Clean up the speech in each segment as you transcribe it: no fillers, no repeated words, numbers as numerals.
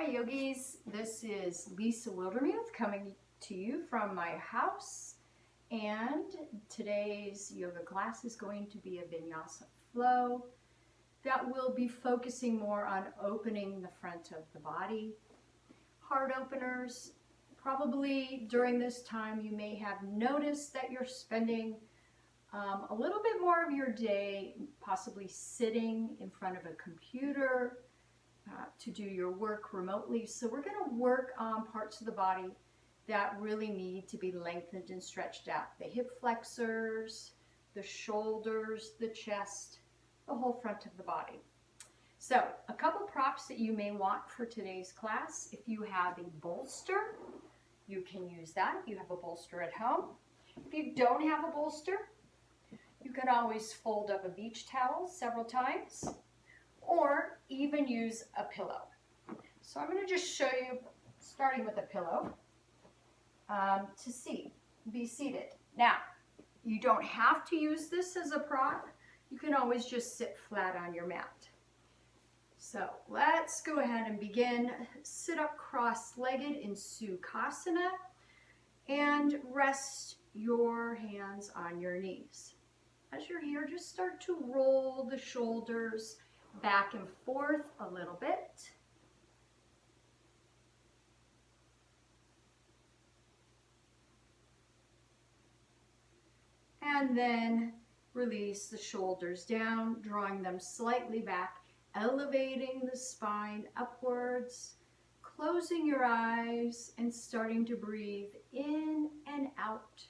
Hi yogis, this is Lisa Wildermuth coming to you from my house, and today's yoga class is going to be a Vinyasa flow that will be focusing more on opening the front of the body. Heart openers. Probably during this time you may have noticed that you're spending a little bit more of your day possibly sitting in front of a computer to do your work remotely. So we're going to work on parts of the body that really need to be lengthened and stretched out. The hip flexors, the shoulders, the chest, the whole front of the body. So a couple props that you may want for today's class. If you have a bolster, you can use that. If you have a bolster at home. If you don't have a bolster, you can always fold up a beach towel several times, or even use a pillow. So I'm going to just show you, starting with a pillow, be seated. Now, you don't have to use this as a prop. You can always just sit flat on your mat. So let's go ahead and begin. Sit up cross-legged in Sukhasana and rest your hands on your knees. As you're here, just start to roll the shoulders back and forth a little bit. And then release the shoulders down, drawing them slightly back, elevating the spine upwards, closing your eyes and starting to breathe in and out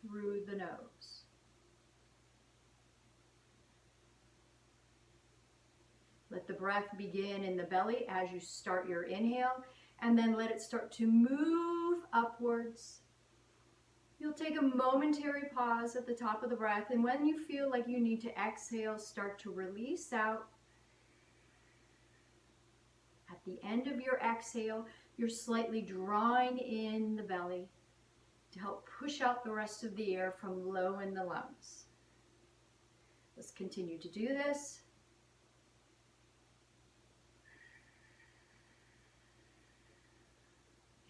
through the nose. Let the breath begin in the belly as you start your inhale, and then let it start to move upwards. You'll take a momentary pause at the top of the breath, and when you feel like you need to exhale, start to release out. At the end of your exhale, you're slightly drawing in the belly to help push out the rest of the air from low in the lungs. Let's continue to do this.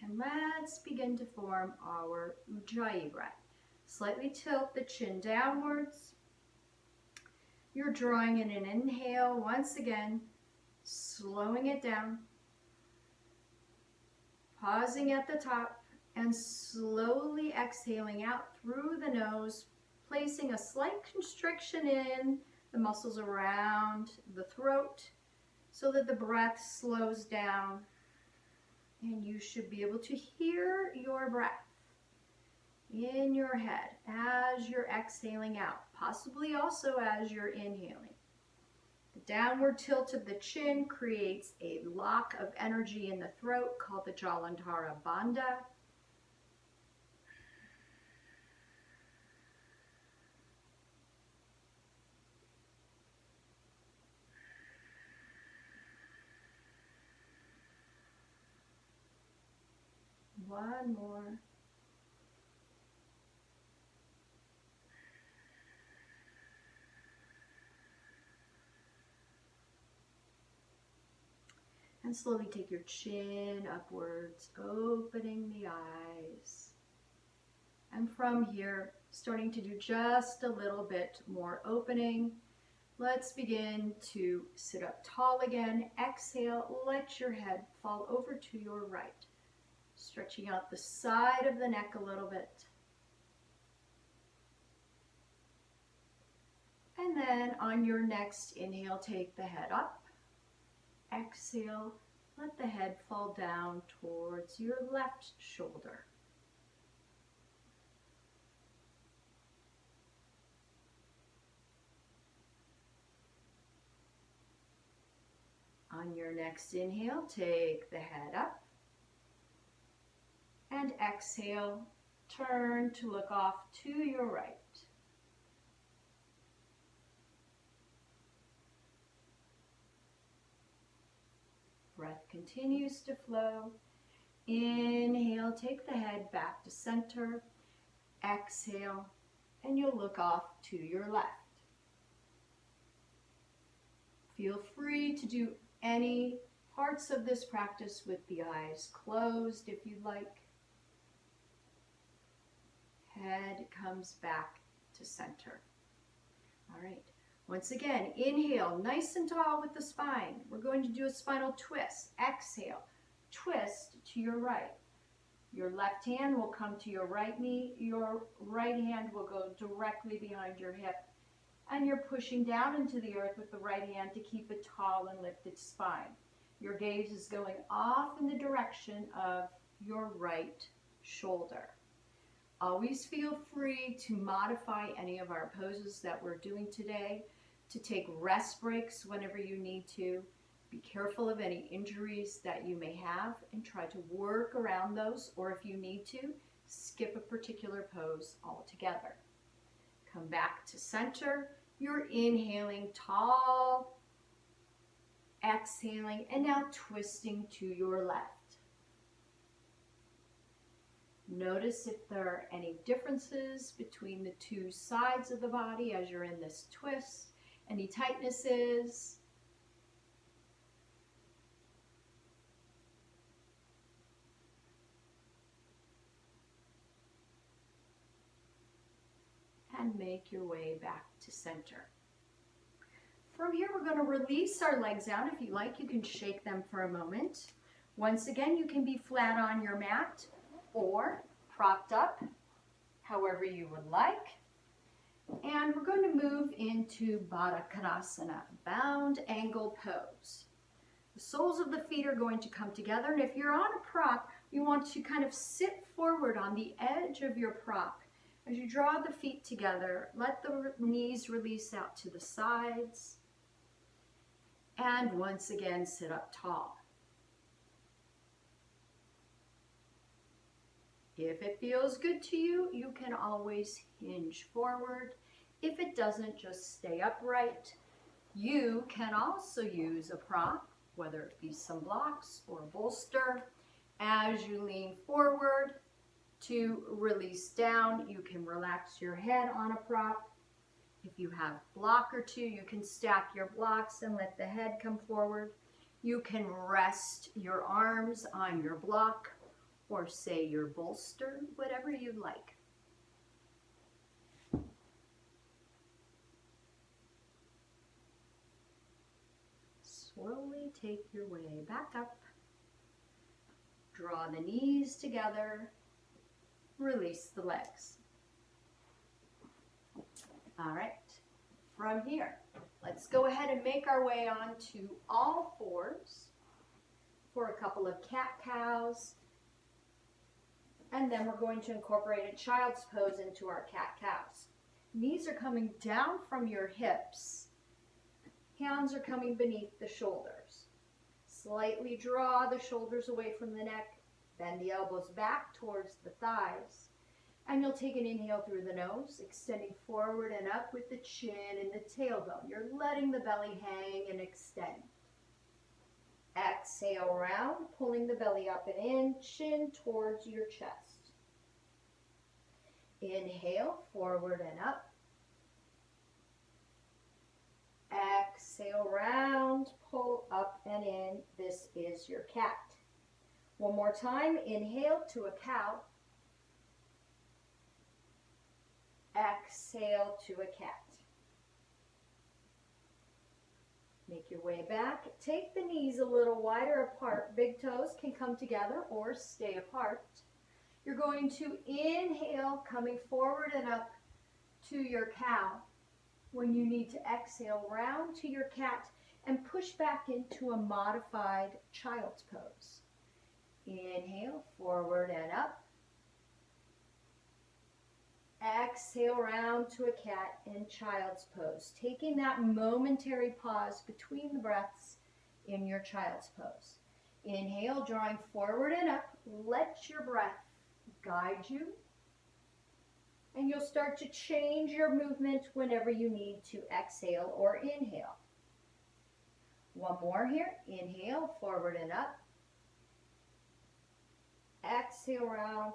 And let's begin to form our Ujjayi breath. Slightly tilt the chin downwards. You're drawing in an inhale once again, slowing it down, pausing at the top, and slowly exhaling out through the nose, placing a slight constriction in the muscles around the throat so that the breath slows down. And you should be able to hear your breath in your head as you're exhaling out, possibly also as you're inhaling. The downward tilt of the chin creates a lock of energy in the throat called the Jalandhara Bandha. One more. And slowly take your chin upwards, opening the eyes. And from here, starting to do just a little bit more opening. Let's begin to sit up tall again. Exhale, let your head fall over to your right. Stretching out the side of the neck a little bit. And then on your next inhale, take the head up. Exhale, let the head fall down towards your left shoulder. On your next inhale, take the head up. And exhale, turn to look off to your right. Breath continues to flow. Inhale, take the head back to center. Exhale, and you'll look off to your left. Feel free to do any parts of this practice with the eyes closed if you'd like. Head comes back to center. All right. Once again, inhale, nice and tall with the spine. We're going to do a spinal twist. Exhale, twist to your right. Your left hand will come to your right knee. Your right hand will go directly behind your hip. And you're pushing down into the earth with the right hand to keep a tall and lifted spine. Your gaze is going off in the direction of your right shoulder. Always feel free to modify any of our poses that we're doing today, to take rest breaks whenever you need to. Be careful of any injuries that you may have and try to work around those, or if you need to, skip a particular pose altogether. Come back to center. You're inhaling tall, exhaling, and now twisting to your left. Notice if there are any differences between the two sides of the body as you're in this twist, any tightnesses. And make your way back to center. From here, we're going to release our legs out. If you like, you can shake them for a moment. Once again, you can be flat on your mat or propped up, however you would like. And we're going to move into Baddha Konasana, bound angle pose. The soles of the feet are going to come together, and if you're on a prop, you want to kind of sit forward on the edge of your prop. As you draw the feet together, let the knees release out to the sides. And once again, sit up tall. If it feels good to you, you can always hinge forward. If it doesn't, just stay upright. You can also use a prop, whether it be some blocks or a bolster. As you lean forward to release down, you can relax your head on a prop. If you have a block or two, you can stack your blocks and let the head come forward. You can rest your arms on your block or say your bolster, whatever you like. Slowly take your way back up. Draw the knees together. Release the legs. All right, from here, let's go ahead and make our way on to all fours for a couple of cat-cows. And then we're going to incorporate a child's pose into our cat-cows. Knees are coming down from your hips. Hands are coming beneath the shoulders. Slightly draw the shoulders away from the neck. Bend the elbows back towards the thighs. And you'll take an inhale through the nose, extending forward and up with the chin and the tailbone. You're letting the belly hang and extend. Exhale round, pulling the belly up and in, chin towards your chest. Inhale, forward and up. Exhale round, pull up and in. This is your cat. One more time, inhale to a cow. Exhale to a cat. Make your way back. Take the knees a little wider apart. Big toes can come together or stay apart. You're going to inhale, coming forward and up to your cow. When you need to exhale, round to your cat and push back into a modified child's pose. Inhale, forward and up. Exhale, round to a cat in child's pose. Taking that momentary pause between the breaths in your child's pose. Inhale, drawing forward and up. Let your breath guide you. And you'll start to change your movement whenever you need to exhale or inhale. One more here. Inhale, forward and up. Exhale, round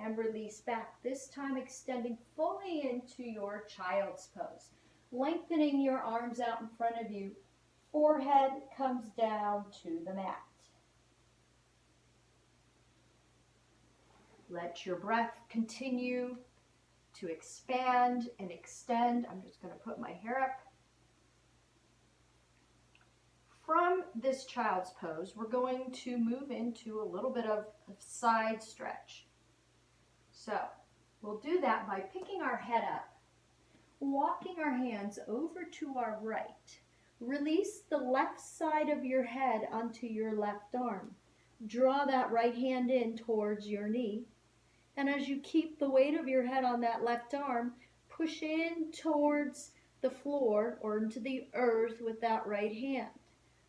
and release back. This time extending fully into your child's pose. Lengthening your arms out in front of you Forehead comes down to the mat. Let your breath continue to expand and extend. I'm just going to put my hair up. From this child's pose, we're going to move into a little bit of a side stretch. So we'll do that by picking our head up, walking our hands over to our right. Release the left side of your head onto your left arm. Draw that right hand in towards your knee. And as you keep the weight of your head on that left arm, push in towards the floor or into the earth with that right hand.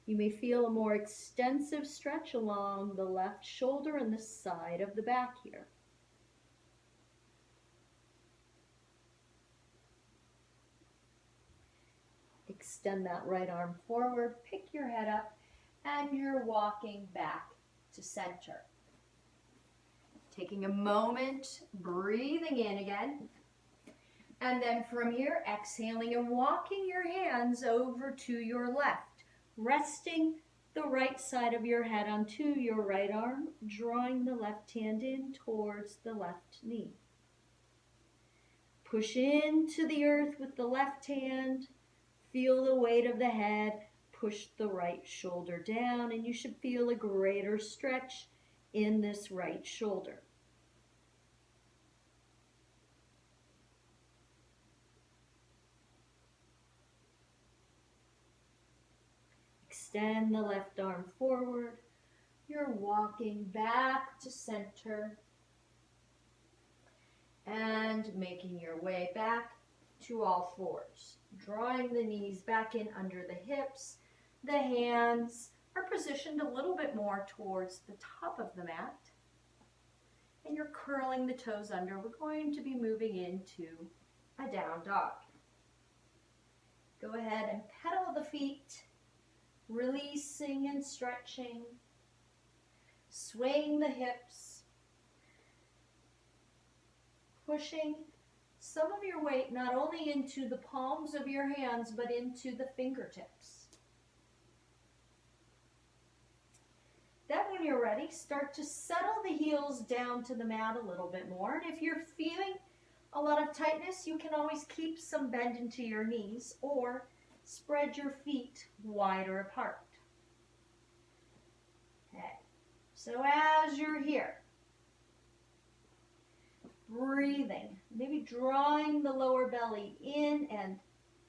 You may feel a more extensive stretch along the left shoulder and the side of the back here. Extend that right arm forward, pick your head up, and you're walking back to center. Taking a moment, breathing in again. And then from here, exhaling and walking your hands over to your left, resting the right side of your head onto your right arm, drawing the left hand in towards the left knee. Push into the earth with the left hand. Feel the weight of the head. Push the right shoulder down, and you should feel a greater stretch in this right shoulder. Extend the left arm forward. You're walking back to center and making your way back to all fours. Drawing the knees back in under the hips. The hands are positioned a little bit more towards the top of the mat. And you're curling the toes under. We're going to be moving into a down dog. Go ahead and pedal the feet, releasing and stretching, swaying the hips, pushing some of your weight not only into the palms of your hands, but into the fingertips. Then when you're ready, start to settle the heels down to the mat a little bit more. And if you're feeling a lot of tightness, you can always keep some bend into your knees or spread your feet wider apart. Okay, so as you're here, breathing, maybe drawing the lower belly in and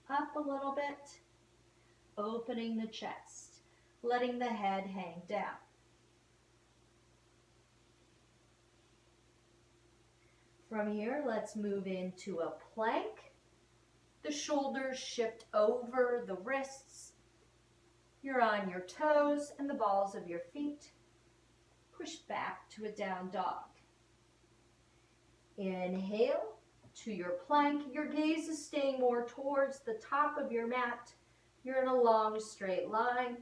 up a little bit, opening the chest, letting the head hang down. From here, let's move into a plank. The shoulders shift over the wrists. You're on your toes and the balls of your feet. Push back to a down dog. Inhale to your plank. Your gaze is staying more towards the top of your mat. You're in a long straight line.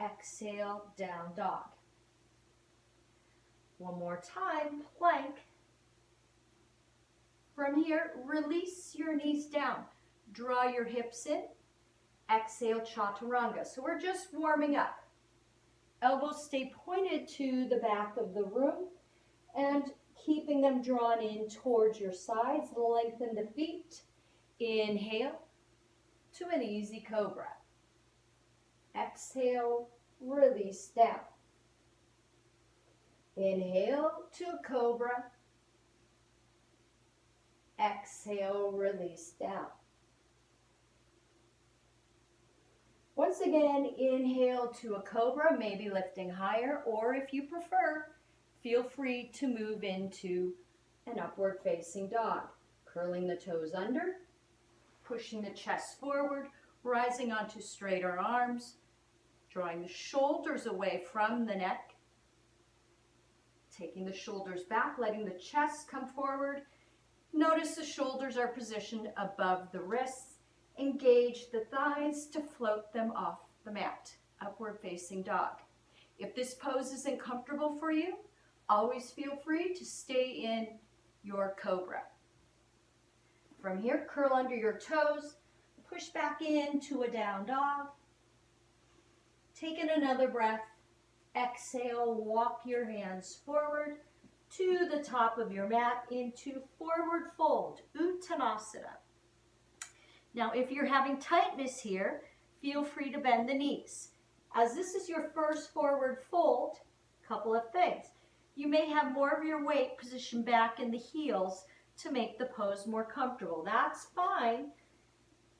Exhale, down dog. One more time, plank. From here, release your knees down. Draw your hips in. Exhale, chaturanga. So we're just warming up. Elbows stay pointed to the back of the room and keeping them drawn in towards your sides. Lengthen the feet. Inhale to an easy cobra. Exhale, release down. Inhale to a cobra. Exhale, release down. Once again, inhale to a cobra, maybe lifting higher, or if you prefer, feel free to move into an upward facing dog. Curling the toes under, pushing the chest forward, rising onto straighter arms, drawing the shoulders away from the neck, taking the shoulders back, letting the chest come forward. Notice the shoulders are positioned above the wrists. Engage the thighs to float them off the mat. Upward facing dog. If this pose isn't comfortable for you, always feel free to stay in your cobra. From here, curl under your toes, push back into a down dog. Taking another breath. Exhale, walk your hands forward to the top of your mat into forward fold, Uttanasana. Now, if you're having tightness here, feel free to bend the knees. As this is your first forward fold, a couple of things. You may have more of your weight positioned back in the heels to make the pose more comfortable. That's fine,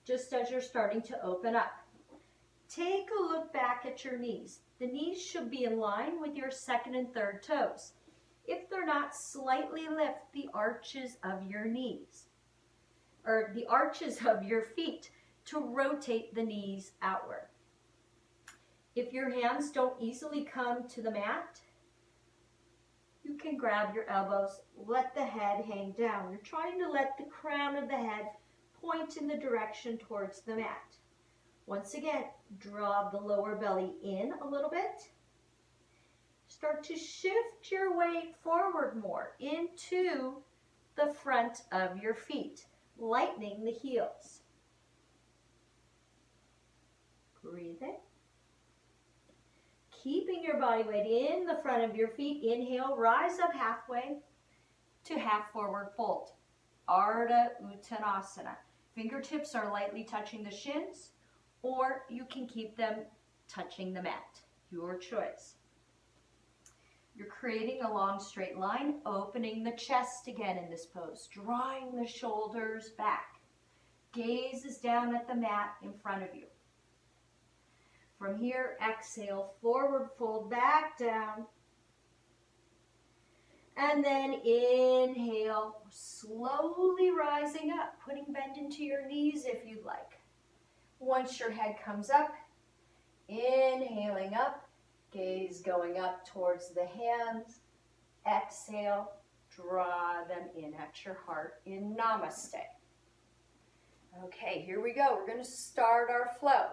just as you're starting to open up. Take a look back at your knees. The knees should be in line with your second and third toes. If they're not, slightly lift the arches of your knees, or the arches of your feet, to rotate the knees outward. If your hands don't easily come to the mat, you can grab your elbows, let the head hang down. You're trying to let the crown of the head point in the direction towards the mat. Once again, draw the lower belly in a little bit. Start to shift your weight forward more into the front of your feet, lightening the heels. Breathe in. Keeping your body weight in the front of your feet. Inhale, rise up halfway to half forward fold. Ardha Uttanasana. Fingertips are lightly touching the shins, or you can keep them touching the mat. Your choice. You're creating a long straight line, opening the chest again in this pose, drawing the shoulders back. Gaze is down at the mat in front of you. From here, exhale, forward fold back down. And then inhale, slowly rising up, putting bend into your knees if you'd like. Once your head comes up, inhaling up, gaze going up towards the hands. Exhale, draw them in at your heart in Namaste. Okay, here we go. We're going to start our flow.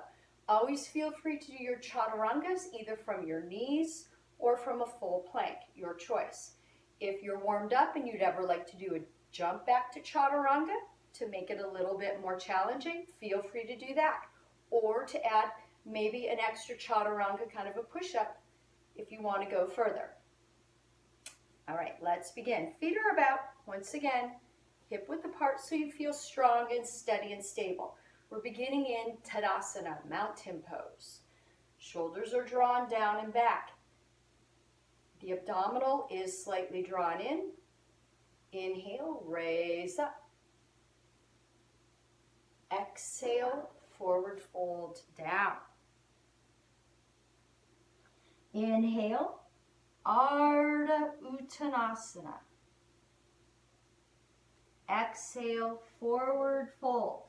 Always feel free to do your chaturangas either from your knees or from a full plank, your choice. If you're warmed up and you'd ever like to do a jump back to chaturanga to make it a little bit more challenging, feel free to do that. Or to add maybe an extra chaturanga, kind of a push-up, if you want to go further. All right, let's begin. Feet are about, once again, hip width apart so you feel strong and steady and stable. We're beginning in Tadasana, mountain pose. Shoulders are drawn down and back. The abdominal is slightly drawn in. Inhale, raise up. Exhale, forward fold down. Inhale, Ardha Uttanasana. Exhale, forward fold.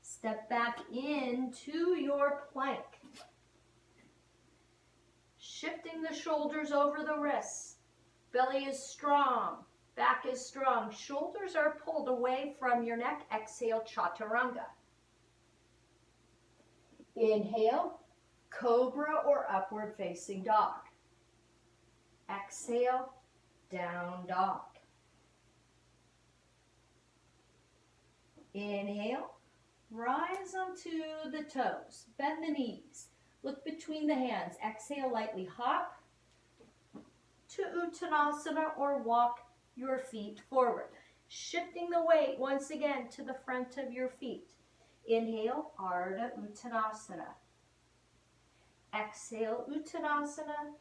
Step back into your plank. Shifting the shoulders over the wrists. Belly is strong. Back is strong. Shoulders are pulled away from your neck. Exhale, chaturanga. Inhale, cobra or upward facing dog. Exhale, down dog. Inhale, rise onto the toes. Bend the knees. Look between the hands. Exhale, lightly hop to Uttanasana or walk your feet forward. Shifting the weight once again to the front of your feet. Inhale, Ardha Uttanasana. Exhale, Uttanasana.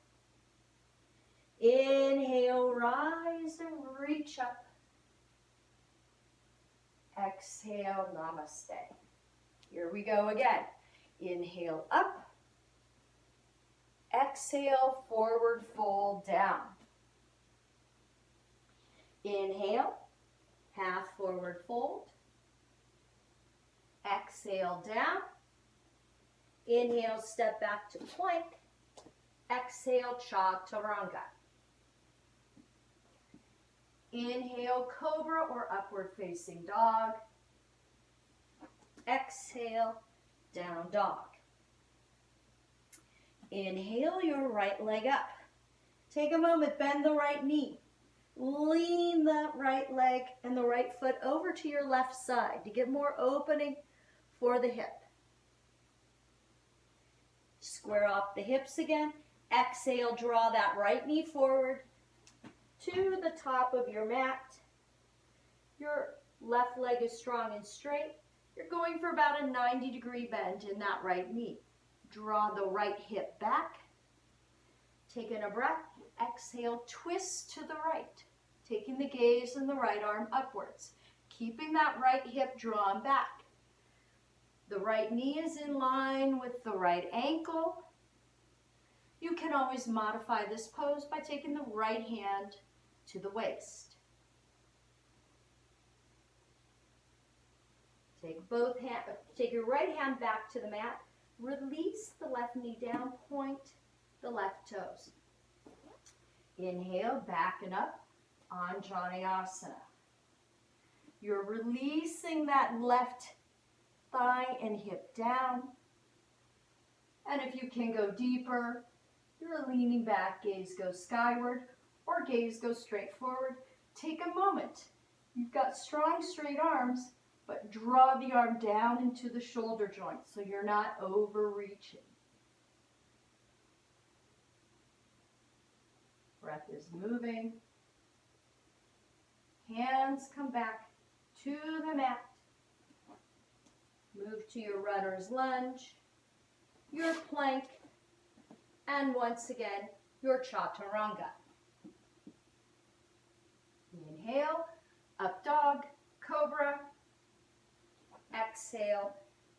Inhale, rise and reach up. Exhale, Namaste. Here we go again. Inhale, up. Exhale, forward fold down. Inhale, half forward fold. Exhale, down. Inhale, step back to plank. Exhale, chaturanga. Inhale, cobra or upward facing dog. Exhale, down dog. Inhale your right leg up. Take a moment, bend the right knee. Lean that right leg and the right foot over to your left side to get more opening for the hip. Square off the hips again. Exhale, draw that right knee forward to the top of your mat. Your left leg is strong and straight. You're going for about a 90-degree bend in that right knee. Draw the right hip back. Taking a breath, exhale, twist to the right. Taking the gaze and the right arm upwards. Keeping that right hip drawn back. The right knee is in line with the right ankle. You can always modify this pose by taking the right hand to the waist. Take your right hand back to the mat. Release the left knee down, point the left toes. Inhale, back and up, Vinyasa. You're releasing that left thigh and hip down. And if you can go deeper, you're leaning back, gaze goes skyward, or gaze goes straight forward. Take a moment. You've got strong, straight arms, but draw the arm down into the shoulder joint so you're not overreaching. Breath is moving. Hands come back to the mat. Move to your runner's lunge, your plank, and once again, your chaturanga. Inhale, up dog, cobra. Exhale,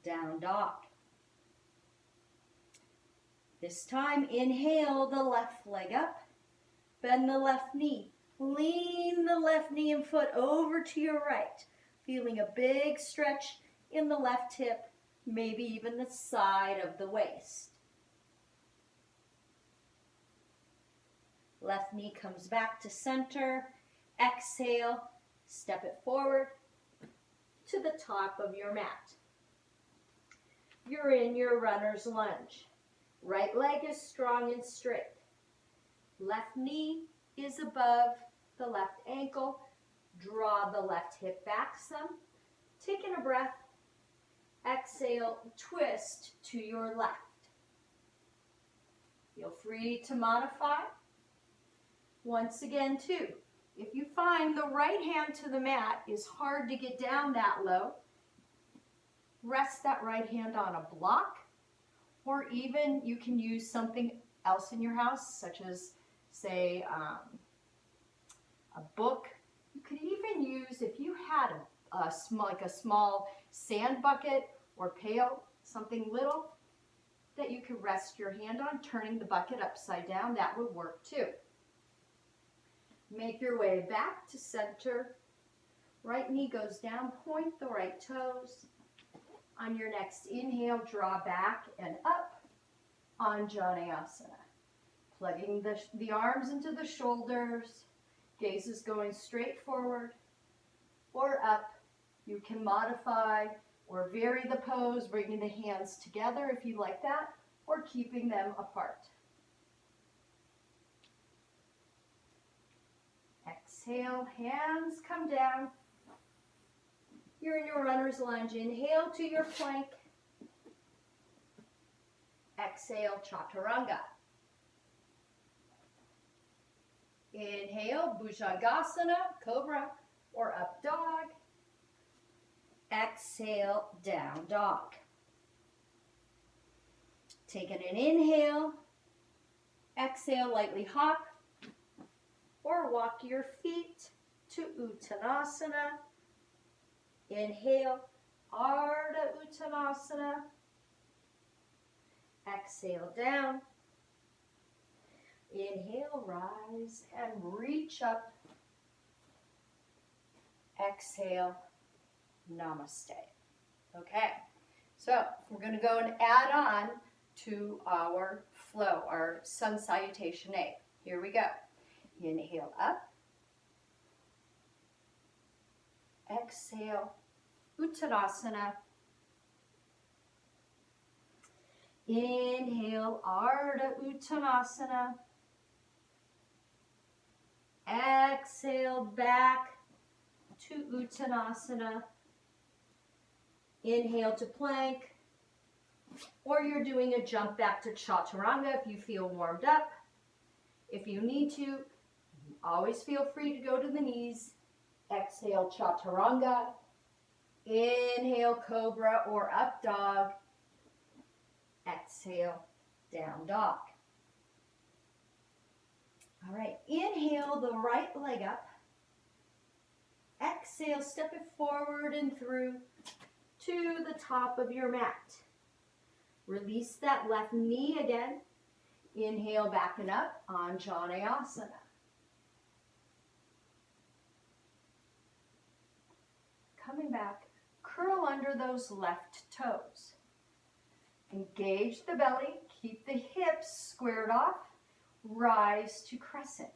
down dog. This time, inhale the left leg up, bend the left knee, lean the left knee and foot over to your right, feeling a big stretch in the left hip, maybe even the side of the waist. Left knee comes back to center. Exhale, step it forward to the top of your mat. You're in your runner's lunge. Right leg is strong and straight. Left knee is above the left ankle. Draw the left hip back some. Taking a breath. Exhale, twist to your left. Feel free to modify. Once again, too, if you find the right hand to the mat is hard to get down that low, rest that right hand on a block, or even you can use something else in your house, such as, say, a book. You could even use, if you had a small sand bucket or pail, something little that you could rest your hand on, turning the bucket upside down, that would work too. Make your way back to center. Right knee goes down, point the right toes. On your next inhale, draw back and up, Vinyasa. Plugging the arms into the shoulders, gaze is going straight forward or up. You can modify or vary the pose, bringing the hands together if you like that, or keeping them apart. Exhale, hands come down. You're in your runner's lunge. Inhale to your plank. Exhale, chaturanga. Inhale, bhujangasana, cobra, or up dog. Exhale, down dog. Taking an inhale. Exhale, lightly hop. Or walk your feet to Uttanasana. Inhale, Ardha Uttanasana. Exhale, down. Inhale, rise and reach up. Exhale, namaste. Okay, so we're going to go and add on to our flow, our sun salutation A. Here we go. Inhale up. Exhale, Uttanasana. Inhale, Ardha Uttanasana. Exhale, back to Uttanasana. Inhale to plank. or you're doing a jump back to chaturanga if you feel warmed up. If you need to, always feel free to go to the knees. Exhale, chaturanga. Inhale, cobra or up dog. Exhale, down dog. All right, inhale the right leg up. Exhale, step it forward and through to the top of your mat. Release that left knee again. Inhale, back and up, Anjaneyasana. Coming back, curl under those left toes. Engage the belly, keep the hips squared off, rise to crescent.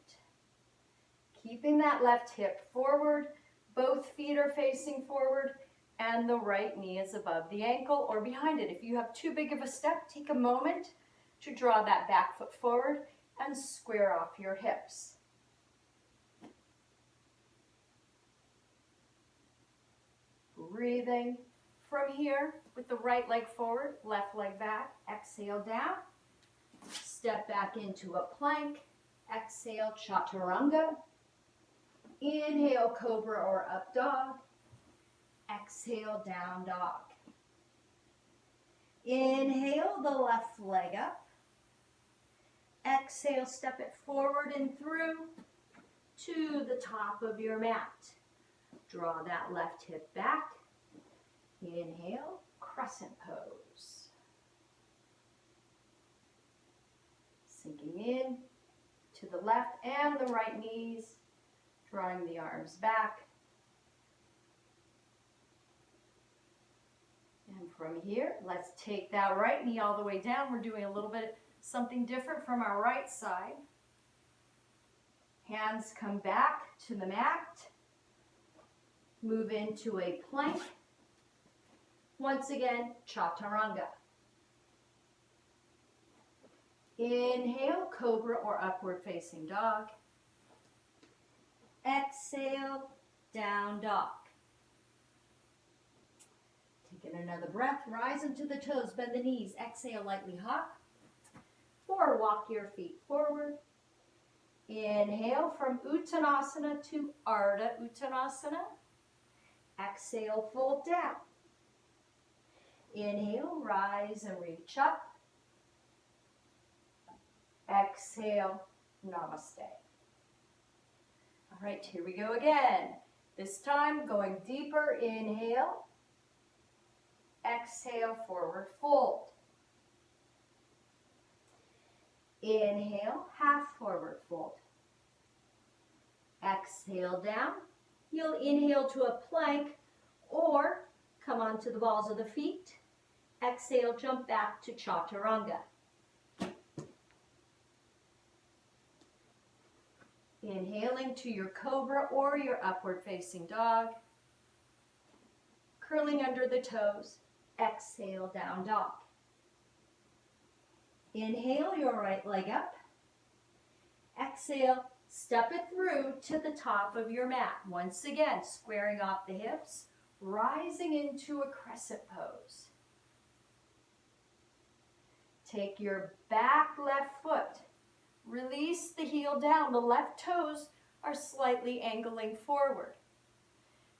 Keeping that left hip forward, both feet are facing forward, and the right knee is above the ankle or behind it. If you have too big of a step, take a moment to draw that back foot forward and square off your hips. Breathing from here with the right leg forward, left leg back. Exhale down. Step back into a plank. Exhale, chaturanga. Inhale, cobra or up dog. Exhale, down dog. Inhale the left leg up. Exhale, step it forward and through to the top of your mat. Draw that left hip back. Inhale, crescent pose. Sinking in to the left and the right knees, drawing the arms back. And from here, let's take that right knee all the way down. We're doing a little bit something different from our right side. Hands come back to the mat. Move into a plank. Once again, chaturanga. Inhale, cobra or upward facing dog. Exhale, down dog. Taking another breath, rise into the toes, bend the knees. Exhale, lightly hop. Or walk your feet forward. Inhale from Uttanasana to Ardha Uttanasana. Exhale, fold down. Inhale, rise and reach up. Exhale, namaste. All right, here we go again. This time, going deeper, inhale. Exhale, forward fold. Inhale, half forward fold. Exhale down. You'll inhale to a plank or come onto the balls of the feet. Exhale, jump back to chaturanga. Inhaling to your cobra or your upward facing dog. Curling under the toes. Exhale, down dog. Inhale your right leg up. Exhale, step it through to the top of your mat. Once again, squaring off the hips, rising into a crescent pose. Take your back left foot. Release the heel down. The left toes are slightly angling forward.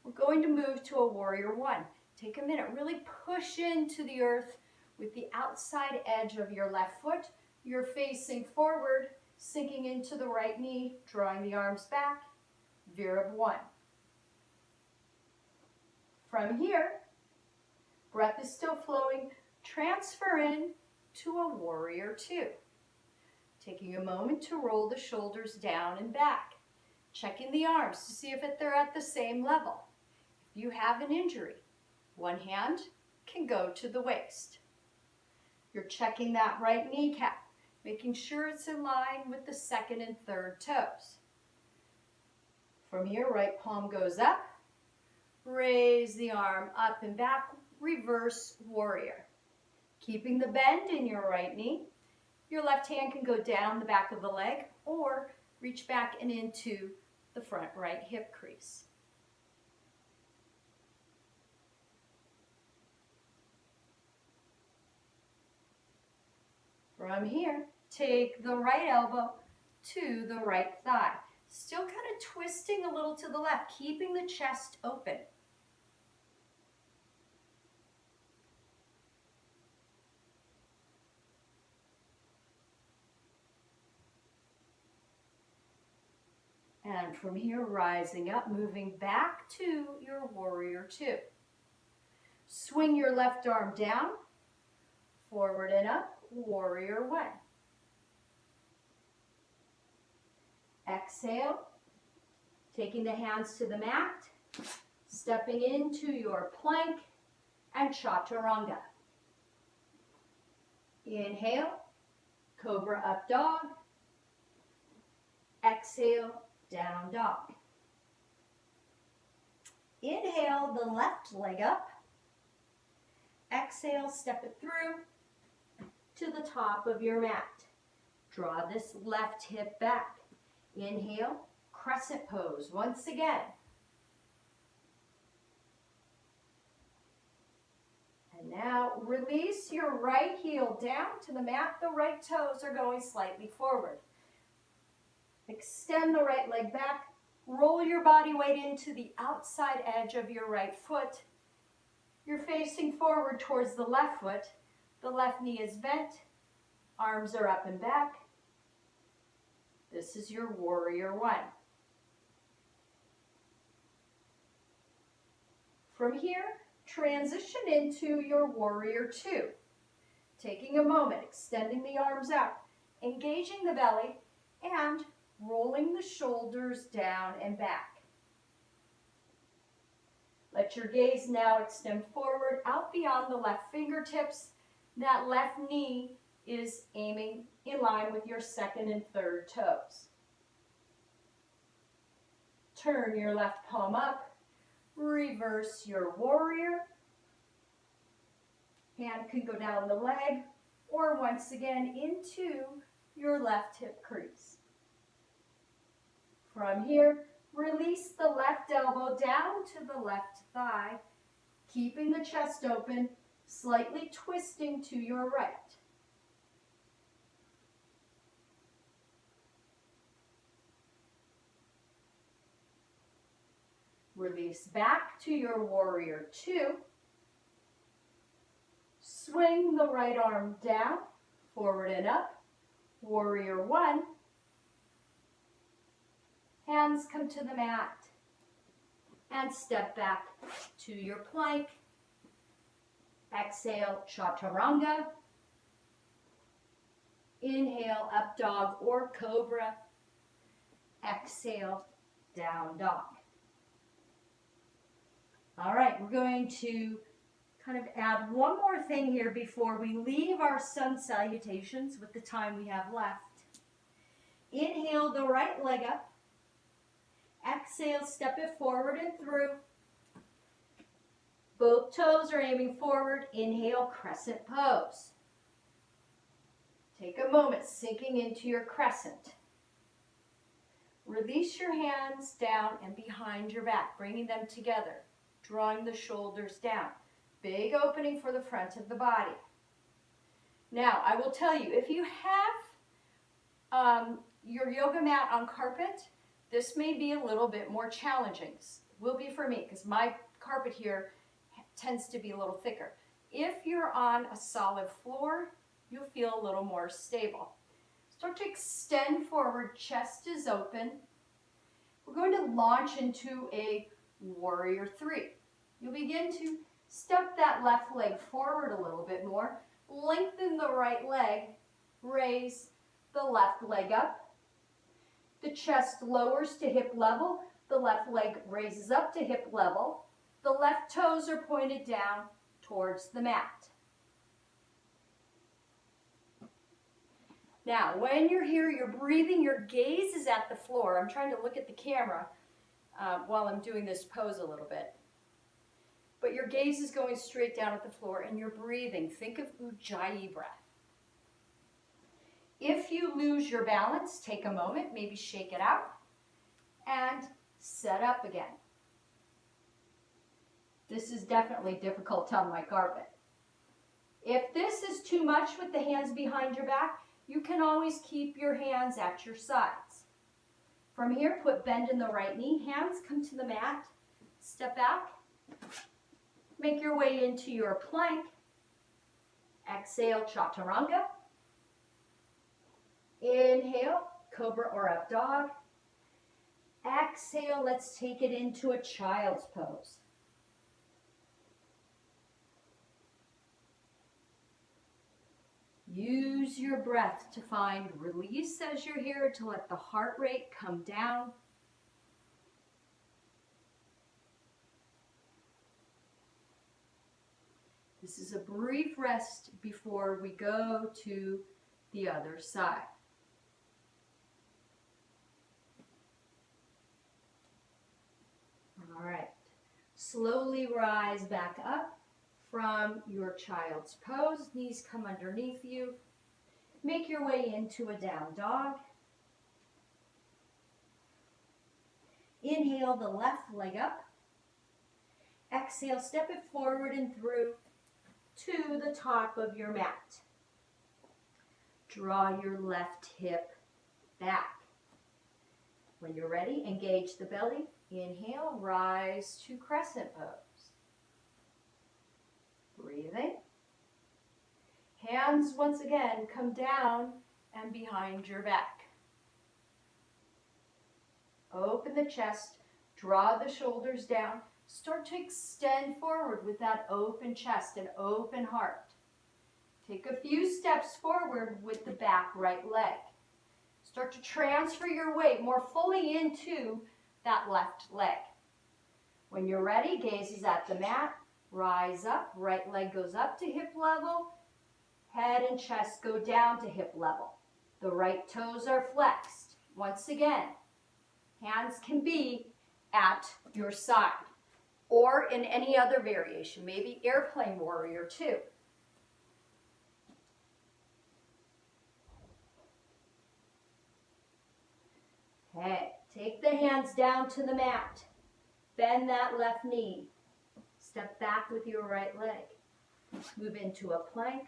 We're going to move to a warrior one. Take a minute. Really push into the earth with the outside edge of your left foot. You're facing forward, sinking into the right knee, drawing the arms back. Virabh one. From here, breath is still flowing. Transfer in to a warrior two. Taking a moment to roll the shoulders down and back. Checking the arms to see if they're at the same level. If you have an injury, one hand can go to the waist. You're checking that right kneecap, making sure it's in line with the second and third toes. From here, right palm goes up. Raise the arm up and back, reverse warrior. Keeping the bend in your right knee. Your left hand can go down the back of the leg or reach back and into the front right hip crease. From here, take the right elbow to the right thigh. Still kind of twisting a little to the left, keeping the chest open. And from here, rising up, moving back to your warrior two. Swing your left arm down, forward and up, warrior one. Exhale, taking the hands to the mat, stepping into your plank and chaturanga. Inhale, cobra up dog. Exhale, down dog. Inhale, the left leg up. Exhale, step it through to the top of your mat. Draw this left hip back. Inhale, crescent pose once again. And now release your right heel down to the mat. The right toes are going slightly forward. Extend the right leg back. Roll your body weight into the outside edge of your right foot. You're facing forward towards the left foot. The left knee is bent. Arms are up and back. This is your warrior one. From here, transition into your warrior two. Taking a moment, extending the arms out, engaging the belly, and rolling the shoulders down and back. Let your gaze now extend forward, out beyond the left fingertips. That left knee is aiming in line with your second and third toes. Turn your left palm up, reverse your warrior. Hand can go down the leg, or once again into your left hip crease. From here, release the left elbow down to the left thigh, keeping the chest open, slightly twisting to your right. Release back to your warrior two. Swing the right arm down, forward and up, warrior one. Hands come to the mat and step back to your plank. Exhale, chaturanga. Inhale, up dog or cobra. Exhale, down dog. All right, we're going to kind of add one more thing here before we leave our sun salutations with the time we have left. Inhale the right leg up. Exhale, step it forward and through. Both toes are aiming forward. Inhale, crescent pose. Take a moment, sinking into your crescent. Release your hands down and behind your back, bringing them together, drawing the shoulders down. Big opening for the front of the body. Now, I will tell you, if you have your yoga mat on carpet, this may be a little bit more challenging. Will be for me, because my carpet here tends to be a little thicker. If you're on a solid floor, you'll feel a little more stable. Start to extend forward, chest is open. We're going to launch into a warrior three. You'll begin to step that left leg forward a little bit more, lengthen the right leg, raise the left leg up. The chest lowers to hip level, the left leg raises up to hip level, the left toes are pointed down towards the mat. Now, when you're here, you're breathing, your gaze is at the floor. I'm trying to look at the camera while I'm doing this pose a little bit. But your gaze is going straight down at the floor and you're breathing. Think of Ujjayi breath. If you lose your balance, take a moment, maybe shake it out, and set up again. This is definitely difficult on my carpet. If this is too much with the hands behind your back, you can always keep your hands at your sides. From here, bend in the right knee, hands come to the mat, step back, make your way into your plank. Exhale, chaturanga. Inhale, cobra or up dog. Exhale, let's take it into a child's pose. Use your breath to find release as you're here, to let the heart rate come down. This is a brief rest before we go to the other side. All right, slowly rise back up from your child's pose. Knees come underneath you. Make your way into a down dog. Inhale the left leg up. Exhale, step it forward and through to the top of your mat. Draw your left hip back. When you're ready, engage the belly. Inhale, rise to crescent pose. Breathing. Hands once again come down and behind your back. Open the chest, draw the shoulders down. Start to extend forward with that open chest and open heart. Take a few steps forward with the back right leg. Start to transfer your weight more fully into that left leg. When you're ready, gaze is at the mat. Rise up, right leg goes up to hip level. Head and chest go down to hip level. The right toes are flexed. Once again, hands can be at your side or in any other variation, maybe airplane warrior too. Okay, take the hands down to the mat. Bend that left knee. Step back with your right leg. Move into a plank.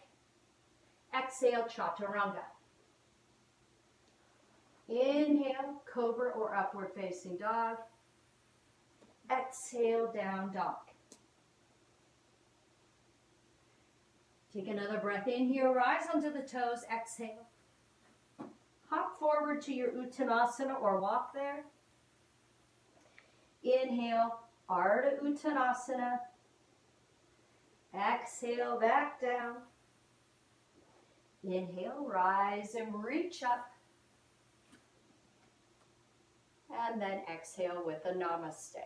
Exhale, chaturanga. Inhale, cobra or upward facing dog. Exhale, down dog. Take another breath in here. Rise onto the toes. Exhale. Hop forward to your Uttanasana or walk there. Inhale, Ardha Uttanasana. Exhale, back down. Inhale, rise and reach up. And then exhale with a namaste.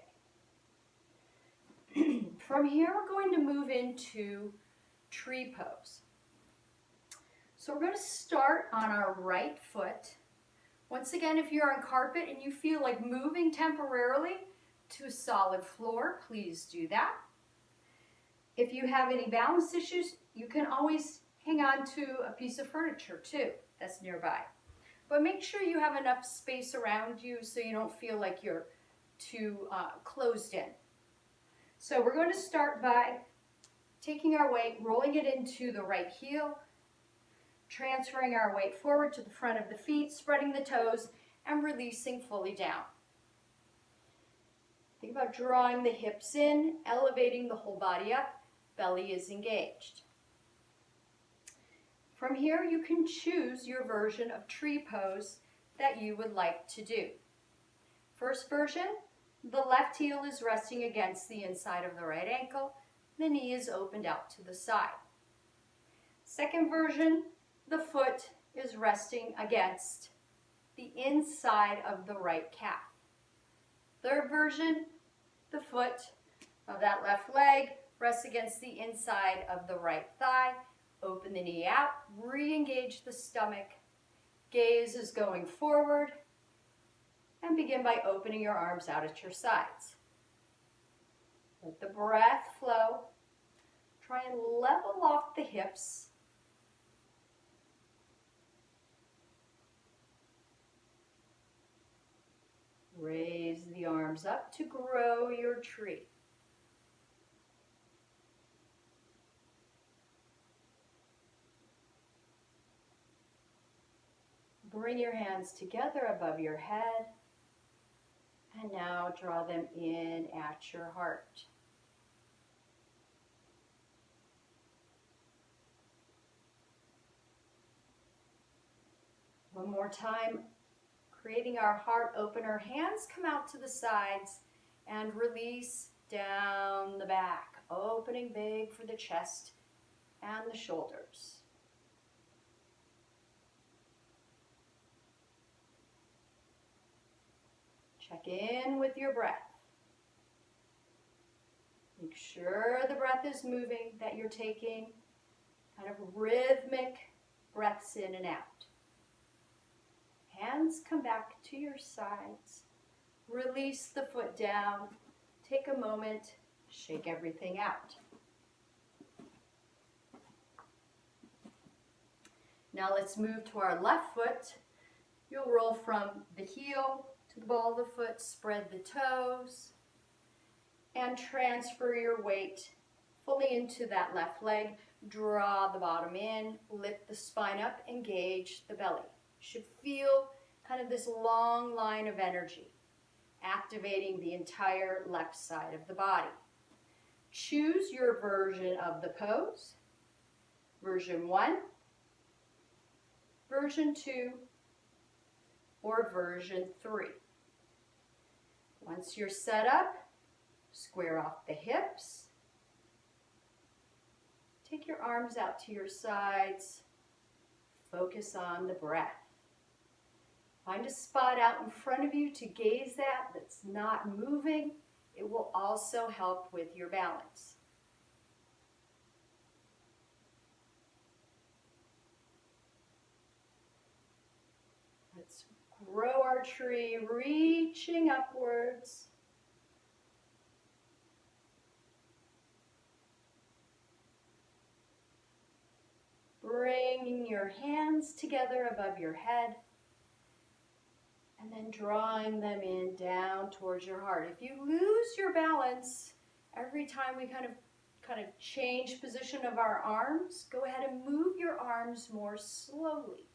From here, we're going to move into tree pose. So we're going to start on our right foot. Once again, if you're on carpet and you feel like moving temporarily to a solid floor, please do that. If you have any balance issues, you can always hang on to a piece of furniture too that's nearby. But make sure you have enough space around you so you don't feel like you're too closed in. So we're going to start by taking our weight, rolling it into the right heel, transferring our weight forward to the front of the feet, spreading the toes, and releasing fully down. Think about drawing the hips in, elevating the whole body up, belly is engaged. From here, you can choose your version of tree pose that you would like to do. First version, the left heel is resting against the inside of the right ankle, the knee is opened out to the side. Second version, the foot is resting against the inside of the right calf. Third version, the foot of that left leg rests against the inside of the right thigh. Open the knee out, re-engage the stomach. Gaze is going forward. And begin by opening your arms out at your sides. Let the breath flow. Try and level off the hips. Raise the arms up to grow your tree. Bring your hands together above your head. And now draw them in at your heart. One more time, creating our heart opener. Hands come out to the sides and release down the back, opening big for the chest and the shoulders. Check in with your breath. Make sure the breath is moving, that you're taking kind of rhythmic breaths in and out. Hands come back to your sides. Release the foot down. Take a moment, shake everything out. Now let's move to our left foot. You'll roll from the heel to the ball of the foot, spread the toes, and transfer your weight fully into that left leg. Draw the bottom in, lift the spine up, engage the belly. You should feel kind of this long line of energy, activating the entire left side of the body. Choose your version of the pose. Version 1, version 2, or version 3. Once you're set up, square off the hips. Take your arms out to your sides. Focus on the breath. Find a spot out in front of you to gaze at that's not moving. It will also help with your balance. Let's grow our tree, reaching upwards. Bringing your hands together above your head. And then drawing them in down towards your heart. If you lose your balance every time we kind of change position of our arms, go ahead and move your arms more slowly.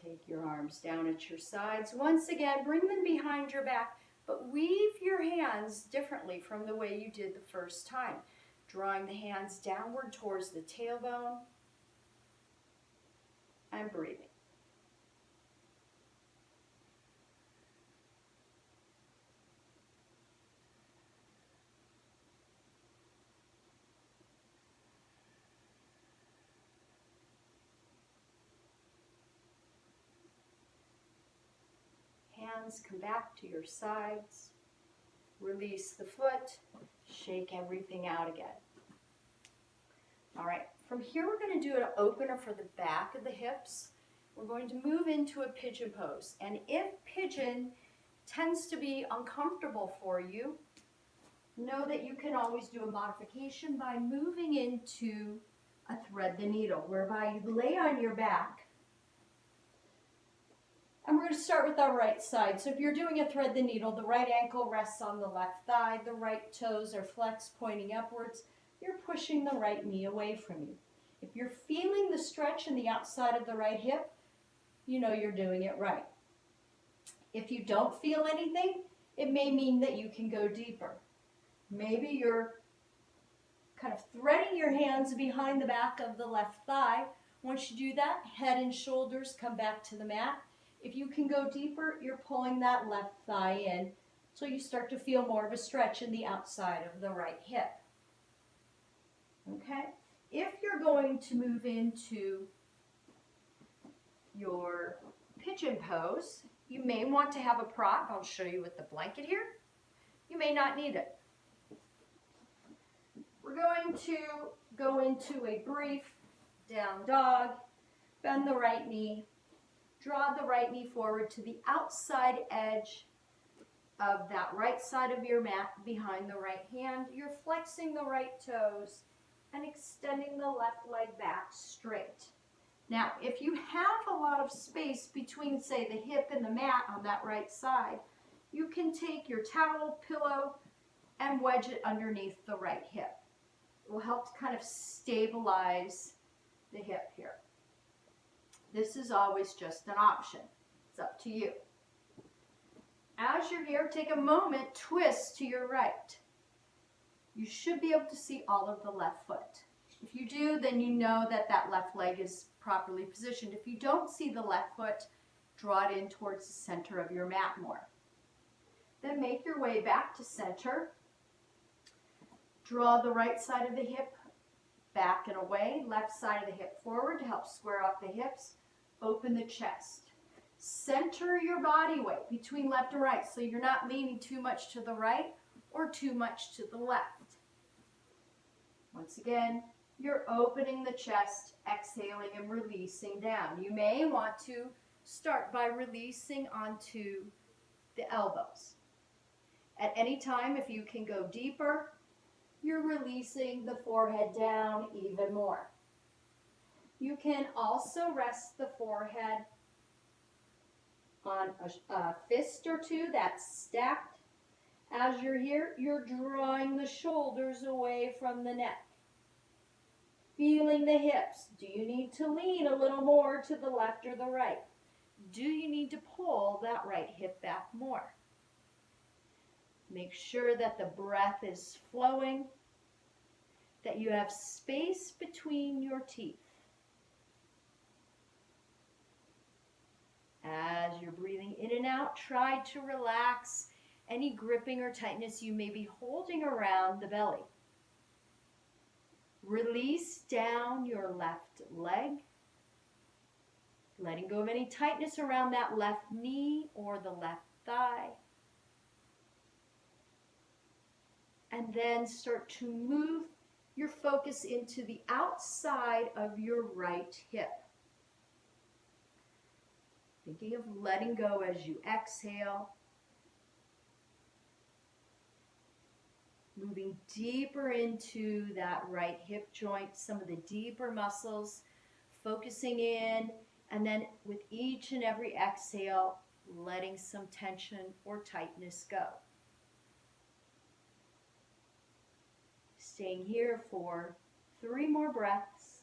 Take your arms down at your sides. Once again, bring them behind your back. But weave your hands differently from the way you did the first time. Drawing the hands downward towards the tailbone and breathing. Hands come back to your sides. Release the foot. Shake everything out again. All right, from here we're going to do an opener for the back of the hips. We're going to move into a pigeon pose. And if pigeon tends to be uncomfortable for you, know that you can always do a modification by moving into a thread the needle, whereby you lay on your back. And we're going to start with our right side. So if you're doing a thread the needle, the right ankle rests on the left thigh, the right toes are flexed pointing upwards. You're pushing the right knee away from you. If you're feeling the stretch in the outside of the right hip, you know you're doing it right. If you don't feel anything, it may mean that you can go deeper. Maybe you're kind of threading your hands behind the back of the left thigh. Once you do that, head and shoulders come back to the mat. If you can go deeper, you're pulling that left thigh in so you start to feel more of a stretch in the outside of the right hip. Okay? If you're going to move into your pigeon pose, you may want to have a prop. I'll show you with the blanket here. You may not need it. We're going to go into a brief down dog, bend the right knee, draw the right knee forward to the outside edge of that right side of your mat behind the right hand. You're flexing the right toes and extending the left leg back straight. Now, if you have a lot of space between, say, the hip and the mat on that right side, you can take your towel, pillow, and wedge it underneath the right hip. It will help to kind of stabilize the hip here. This is always just an option. It's up to you. As you're here, take a moment, twist to your right. You should be able to see all of the left foot. If you do, then you know that that left leg is properly positioned. If you don't see the left foot, draw it in towards the center of your mat more. Then make your way back to center. Draw the right side of the hip back and away, left side of the hip forward to help square up the hips. Open the chest. Center your body weight between left and right so you're not leaning too much to the right or too much to the left. Once again, you're opening the chest, exhaling and releasing down. You may want to start by releasing onto the elbows. At any time, if you can go deeper, you're releasing the forehead down even more. You can also rest the forehead on a fist or two that's stacked. As you're here, you're drawing the shoulders away from the neck. Feeling the hips. Do you need to lean a little more to the left or the right? Do you need to pull that right hip back more? Make sure that the breath is flowing, that you have space between your teeth. As you're breathing in and out, try to relax any gripping or tightness you may be holding around the belly. Release down your left leg, letting go of any tightness around that left knee or the left thigh. And then start to move your focus into the outside of your right hip. Thinking of letting go as you exhale. Moving deeper into that right hip joint, some of the deeper muscles, focusing in, and then with each and every exhale, letting some tension or tightness go. Staying here for 3 more breaths.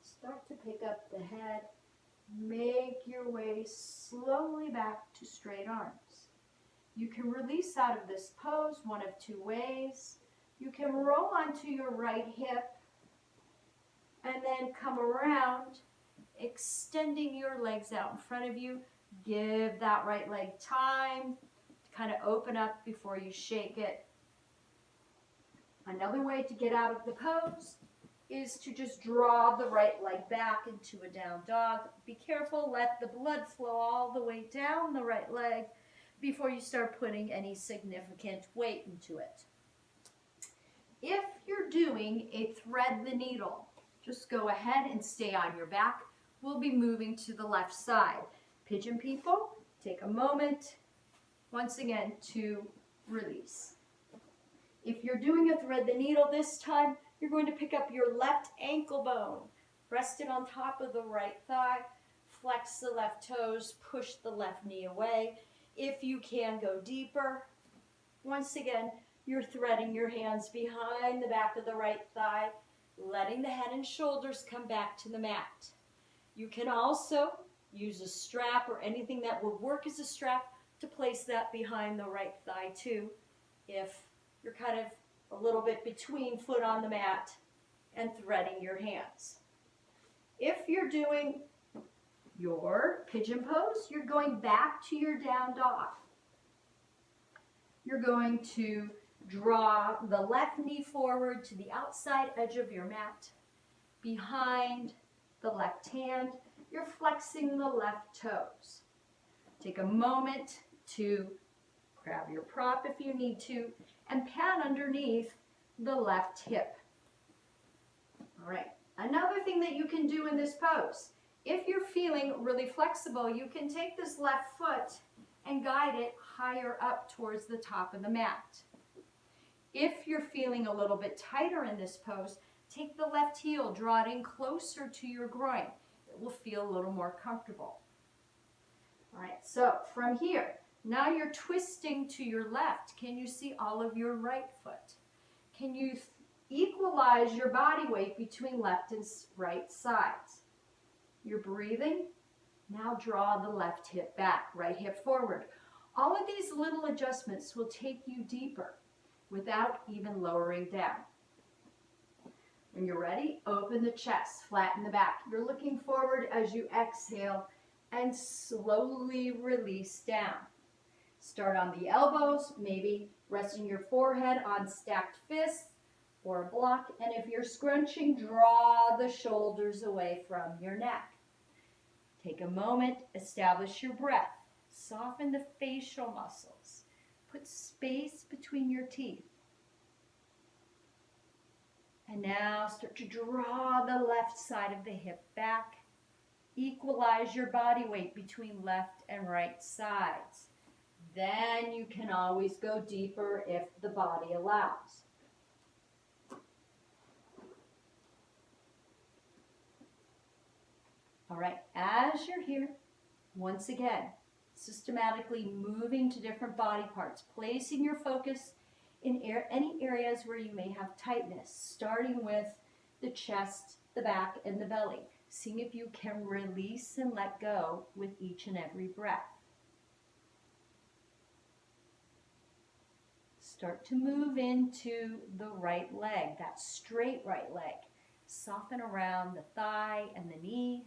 Start to pick up the head. Make your way slowly back to straight arms. You can release out of this pose one of 2 ways. You can roll onto your right hip and then come around, extending your legs out in front of you. Give that right leg time to kind of open up before you shake it. Another way to get out of the pose is to just draw the right leg back into a down dog. Be careful, let the blood flow all the way down the right leg before you start putting any significant weight into it. If you're doing a thread the needle, just go ahead and stay on your back. We'll be moving to the left side. Pigeon people, take a moment, once again, to release. If you're doing a thread the needle this time, you're going to pick up your left ankle bone, rest it on top of the right thigh, flex the left toes, push the left knee away. If you can go deeper, once again, you're threading your hands behind the back of the right thigh, letting the head and shoulders come back to the mat. You can also use a strap or anything that will work as a strap to place that behind the right thigh too, if you're kind of a little bit between foot on the mat and threading your hands. If you're doing your pigeon pose, you're going back to your down dog. You're going to draw the left knee forward to the outside edge of your mat, behind the left hand. You're flexing the left toes. Take a moment to grab your prop if you need to, and pat underneath the left hip. All right, another thing that you can do in this pose If you're feeling really flexible, you can take this left foot and guide it higher up towards the top of the mat. If you're feeling a little bit tighter in this pose, take the left heel, draw it in closer to your groin. It will feel a little more comfortable. All right, so from here, now you're twisting to your left. Can you see all of your right foot? Can you equalize your body weight between left and right sides? You're breathing. Now draw the left hip back, right hip forward. All of these little adjustments will take you deeper without even lowering down. When you're ready, open the chest, flatten the back. You're looking forward as you exhale and slowly release down. Start on the elbows, maybe resting your forehead on stacked fists or a block. And if you're scrunching, draw the shoulders away from your neck. Take a moment, establish your breath. Soften the facial muscles. Put space between your teeth. And now start to draw the left side of the hip back. Equalize your body weight between left and right sides. Then you can always go deeper if the body allows. All right, as you're here, once again, systematically moving to different body parts, placing your focus in any areas where you may have tightness, starting with the chest, the back, and the belly. Seeing if you can release and let go with each and every breath. Start to move into the right leg, that straight right leg. Soften around the thigh and the knee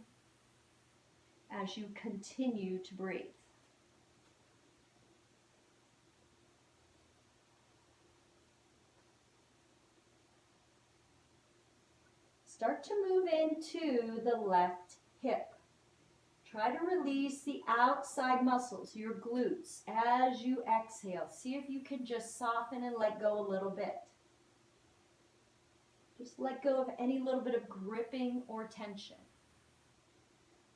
as you continue to breathe. Start to move into the left hip. Try to release the outside muscles, your glutes, as you exhale. See if you can just soften and let go a little bit. Just let go of any little bit of gripping or tension.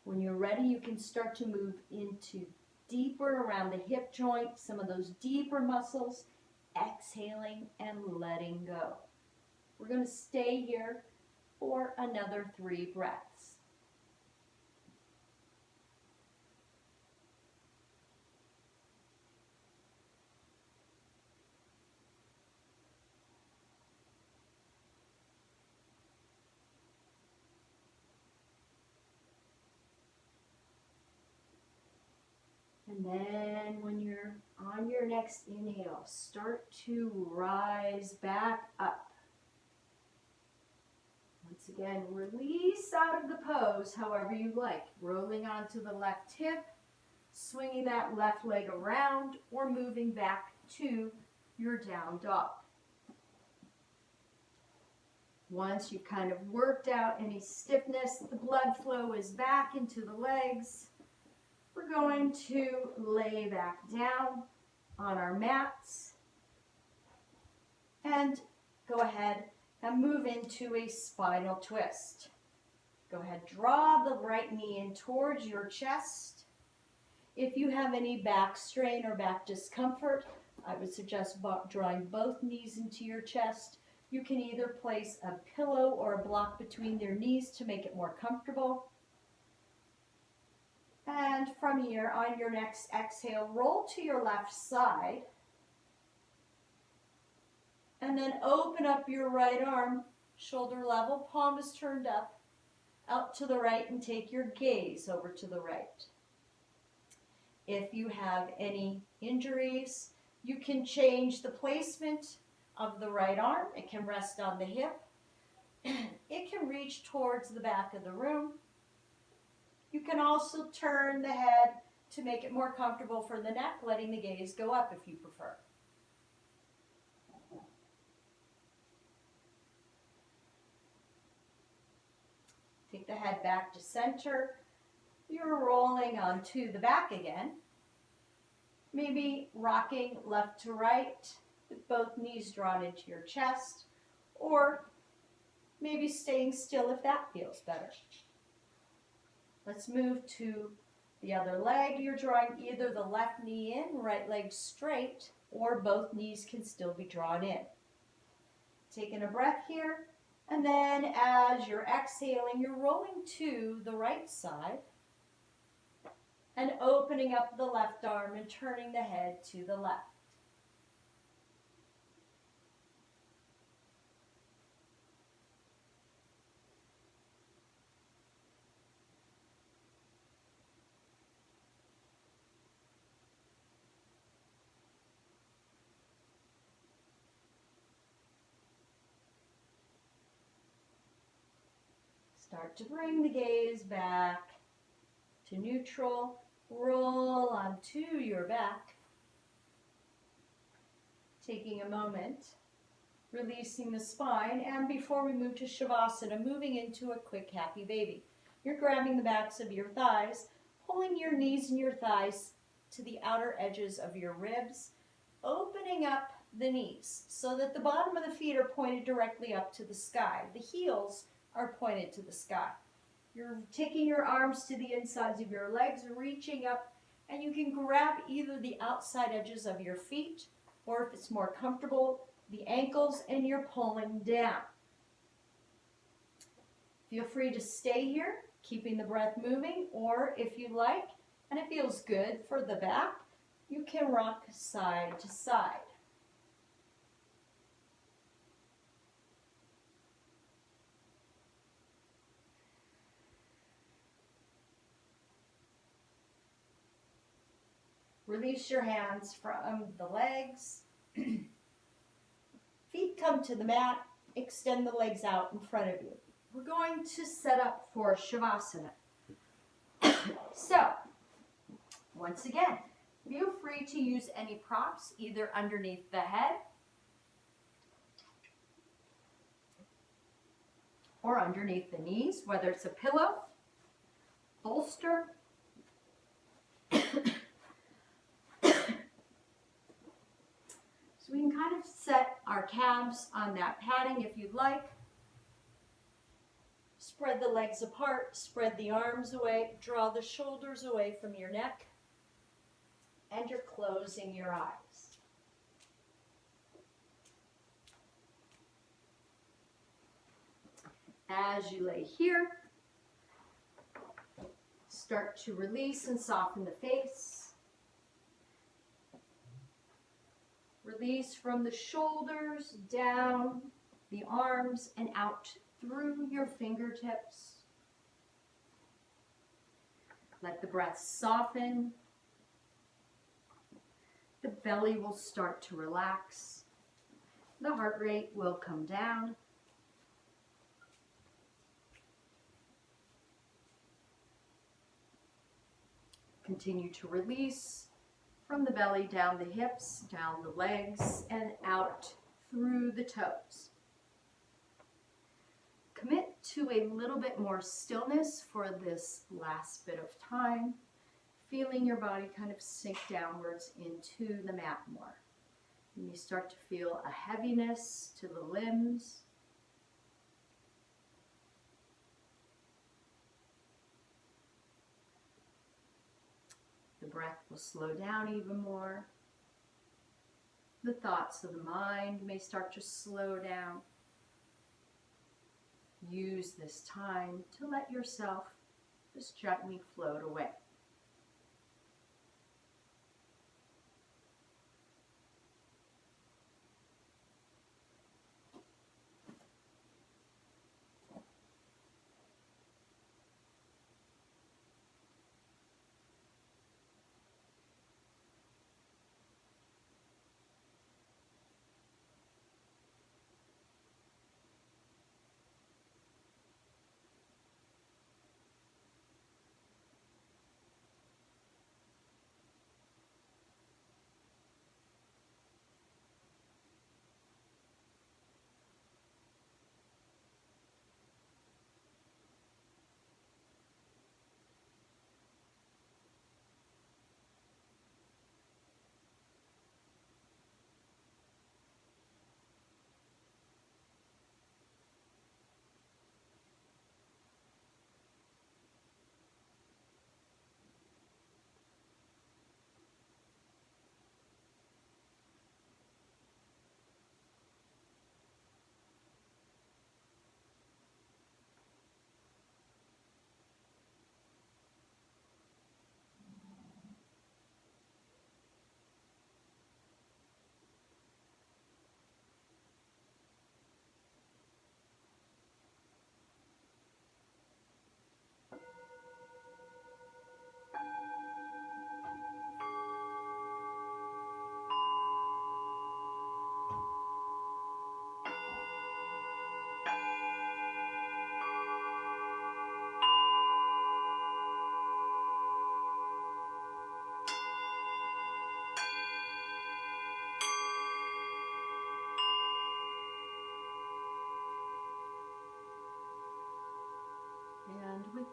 When you're ready, you can start to move into deeper around the hip joint, some of those deeper muscles, exhaling and letting go. We're going to stay here for another 3 breaths. And then when you're on your next inhale, start to rise back up. Once again, release out of the pose however you like. Rolling onto the left hip, swinging that left leg around, or moving back to your down dog. Once you've kind of worked out any stiffness, the blood flow is back into the legs. We're going to lay back down on our mats and go ahead and move into a spinal twist. Go ahead, draw the right knee in towards your chest. If you have any back strain or back discomfort, I would suggest drawing both knees into your chest. You can either place a pillow or a block between your knees to make it more comfortable. And from here, on your next exhale, roll to your left side. And then open up your right arm, shoulder level, palm is turned up, out to the right, and take your gaze over to the right. If you have any injuries, you can change the placement of the right arm. It can rest on the hip. It can reach towards the back of the room. You can also turn the head to make it more comfortable for the neck, letting the gaze go up if you prefer. Take the head back to center. You're rolling onto the back again. Maybe rocking left to right with both knees drawn into your chest, or maybe staying still if that feels better. Let's move to the other leg. You're drawing either the left knee in, right leg straight, or both knees can still be drawn in. Taking a breath here, and then as you're exhaling, you're rolling to the right side and opening up the left arm and turning the head to the left. Start to bring the gaze back to neutral. Roll onto your back. Taking a moment, releasing the spine, and before we move to Shavasana, moving into a quick happy baby. You're grabbing the backs of your thighs, pulling your knees and your thighs to the outer edges of your ribs, opening up the knees so that the bottom of the feet are pointed directly up to the sky. The heels are pointed to the sky. You're taking your arms to the insides of your legs, reaching up, and you can grab either the outside edges of your feet, or if it's more comfortable, the ankles, and you're pulling down. Feel free to stay here, keeping the breath moving, or if you like, and it feels good for the back, you can rock side to side. Release your hands from the legs. Feet come to the mat. Extend the legs out in front of you. We're going to set up for Shavasana. So, once again, feel free to use any props either underneath the head or underneath the knees, whether it's a pillow, bolster, so we can kind of set our calves on that padding if you'd like. Spread the legs apart, spread the arms away, draw the shoulders away from your neck, and you're closing your eyes. As you lay here, start to release and soften the face. Release from the shoulders, down the arms, and out through your fingertips. Let the breath soften. The belly will start to relax. The heart rate will come down. Continue to release from the belly, down the hips, down the legs, and out through the toes. Commit to a little bit more stillness for this last bit of time, feeling your body kind of sink downwards into the mat more. And you start to feel a heaviness to the limbs. The breath will slow down even more. The thoughts of the mind may start to slow down. Use this time to let yourself just gently float away.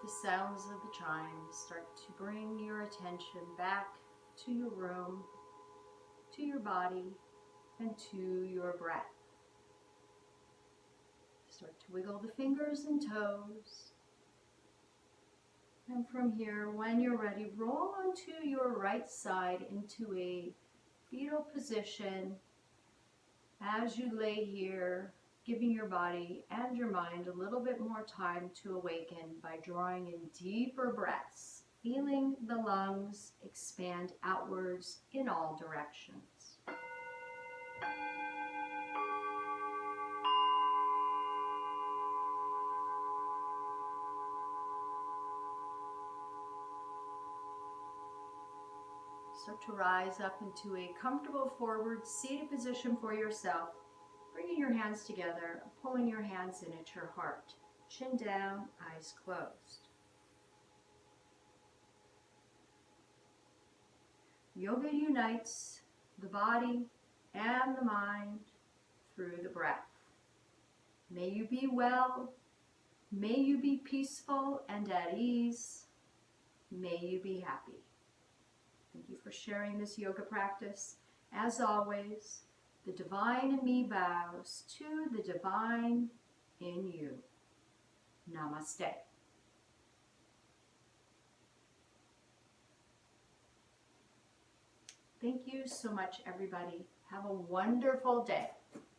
the sounds of the chimes start to bring your attention back to your room, to your body, and to your breath. Start to wiggle the fingers and toes. And from here, when you're ready, roll onto your right side into a fetal position as you lay here, giving your body and your mind a little bit more time to awaken by drawing in deeper breaths, feeling the lungs expand outwards in all directions. Start to rise up into a comfortable forward seated position for yourself, bringing your hands together, pulling your hands in at your heart. Chin down, eyes closed. Yoga unites the body and the mind through the breath. May you be well. May you be peaceful and at ease. May you be happy. Thank you for sharing this yoga practice. As always, the divine in me bows to the divine in you. Namaste. Thank you so much, everybody. Have a wonderful day.